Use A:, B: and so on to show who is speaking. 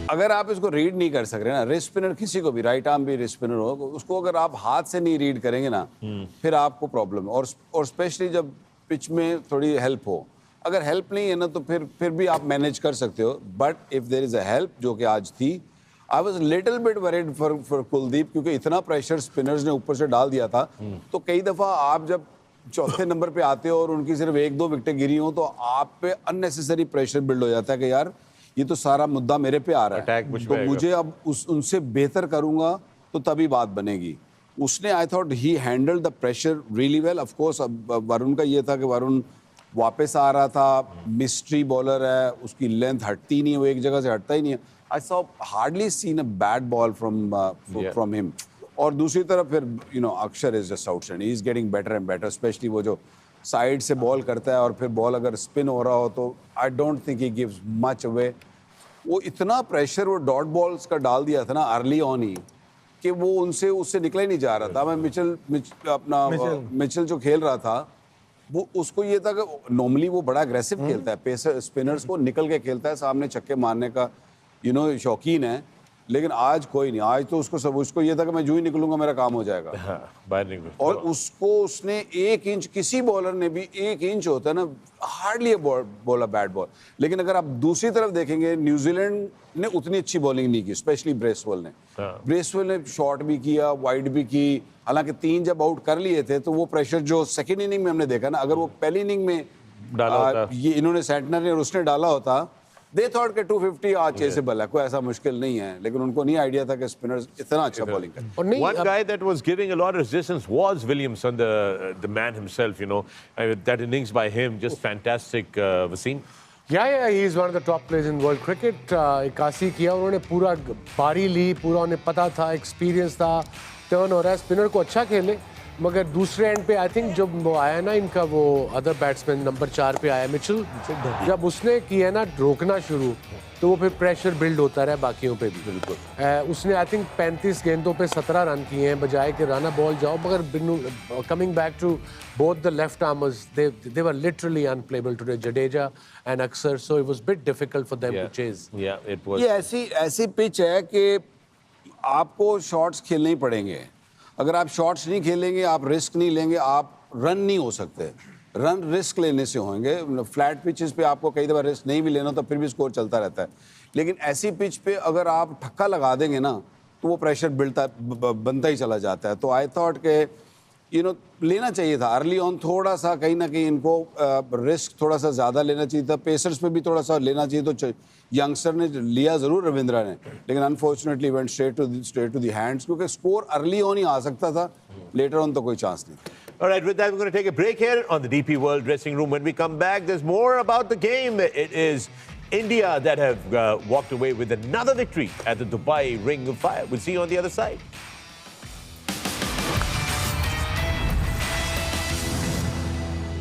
A: अगर आप इसको रीड नहीं कर सक रहे ना, रिस्ट स्पिनर किसी को भी, राइट आर्म भी रिस्ट स्पिनर हो, उसको अगर आप हाथ से नहीं रीड करेंगे ना, फिर आपको प्रॉब्लम। और स्पेशली जब पिच में थोड़ी हेल्प हो, अगर हेल्प नहीं है ना तो फिर भी आप मैनेज कर सकते हो। But if there is a help, जो कि आज थी, I was little bit worried for Kuldeep, क्योंकि इतना प्रेशर स्पिनर्स ने ऊपर से डाल दिया था। तो कई दफा आप जब चौथे नंबर पे आते हो और उनकी सिर्फ 1-2 विकेटें गिरी हो, तो आप पे अननेसेसरी प्रेशर बिल्ड हो जाता है कि यार ये तो सारा मुद्दा मेरे पे आ रहा है, तो मुझे अब उनसे बेहतर करूंगा तो तभी बात बनेगी। उसने, I thought he handled the pressure really well. Of course Varun का ये था कि वरुण वापस आ रहा था, मिस्ट्री बॉलर है, उसकी लेंथ हटती नहीं है, वो एक जगह से हटता ही नहीं है। I saw hardly seen a bad ball from him. और दूसरी तरफ फिर अक्षर is just outstanding, he is getting better and better, specially वो जो साइड से बॉल करता है और फिर बॉल अगर स्पिन हो रहा हो तो I don't think he gives much away. वो इतना प्रेशर वो डॉट बॉल्स का डाल दिया था ना अर्ली ऑन ही, कि वो उससे निकला ही नहीं जा रहा था। मैं मिचेल जो खेल रहा था, वो उसको ये था कि नॉर्मली वो बड़ा अग्रेसिव खेलता है, पेसर स्पिनर्स को निकल के खेलता है, सामने छक्के मारने का शौकीन है। लेकिन आज कोई नहीं, आज तो उसको ये था कि मैं जो ही निकलूंगा मेरा काम हो जाएगा।
B: बाहर निकल।
A: और उसने 1 इंच, किसी बॉलर ने भी 1 इंच होता है ना, hardly ball a bad ball. लेकिन अगर आप दूसरी तरफ देखेंगे, न्यूजीलैंड ने उतनी अच्छी बॉलिंग नहीं की, स्पेशली ब्रेसवेल ने। ब्रेसवेल ने शॉर्ट भी किया, वाइड भी की, हालांकि 3 जब आउट कर लिए थे तो वो प्रेशर जो सेकेंड इनिंग में हमने देखा ना, अगर वो पहली इनिंग में
B: डाला होता,
A: ये इन्होंने सेंटनर ने और उसने डाला होता, दे थॉट के 250 आज चेसेबल है, कोई ऐसा मुश्किल नहीं है। लेकिन उनको नहीं आइडिया था कि स्पिनर्स इतना अच्छा बॉलिंग करते।
B: One guy that was giving a lot of resistance was Williamson, the man himself. That innings by him, just fantastic. Wasim.
C: Yeah, he is one of the top players in world cricket. 81 किया उन्होंने, पूरा बारी ली, पूरा उन्हें पता था, experience था, turn हो रहा है, स्पिनर को अच्छा खेले। मगर दूसरे एंड पे आई थिंक जब वो आया ना, इनका वो अदर बैट्समैन नंबर 4 पे आया मिचेल, जब उसने किया ना रोकना शुरू, तो वो फिर प्रेशर बिल्ड होता रहा बाकियों पे भी। बिल्कुल उसने आई थिंक 35 गेंदों पे 17 रन किए हैं, बजाय कि रन बॉल जाओ। मगर coming back to both the left armers, they were literally unplayable today, Jadeja and Axar, so it was bit difficult for them to chase.
A: ये ऐसी पिच है कि आपको शॉट्स खेलने ही पड़ेंगे। अगर आप शॉट्स नहीं खेलेंगे, आप रिस्क नहीं लेंगे, आप रन नहीं हो सकते। रन रिस्क लेने से होंगे। फ्लैट पिचेस पे आपको कई दफ़ा रिस्क नहीं भी लेना तो फिर भी स्कोर चलता रहता है। लेकिन ऐसी पिच पे अगर आप ठक्का लगा देंगे ना, तो वो प्रेशर बनता ही चला जाता है। तो आई थॉट के लेना चाहिए था अर्ली ऑन, थोड़ा सा कहीं ना कहीं इनको रिस्क थोड़ा सा ज़्यादा लेना चाहिए था। पेसर्स पे भी थोड़ा सा लेना चाहिए। तो यंगस्टर ने लिया ज़रूर रविंद्रा ने, लेकिन unfortunately went straight to the hands, क्योंकि स्कोर अर्ली ऑन ही आ सकता था, लेटर ऑन तो कोई चांस नहीं।
B: All right, with that, we're going to take a break here on the DP World Dressing Room. When we come back, there's more about the game. It is India that have walked away with another victory at the Dubai Ring of Fire. We'll see you on the other side.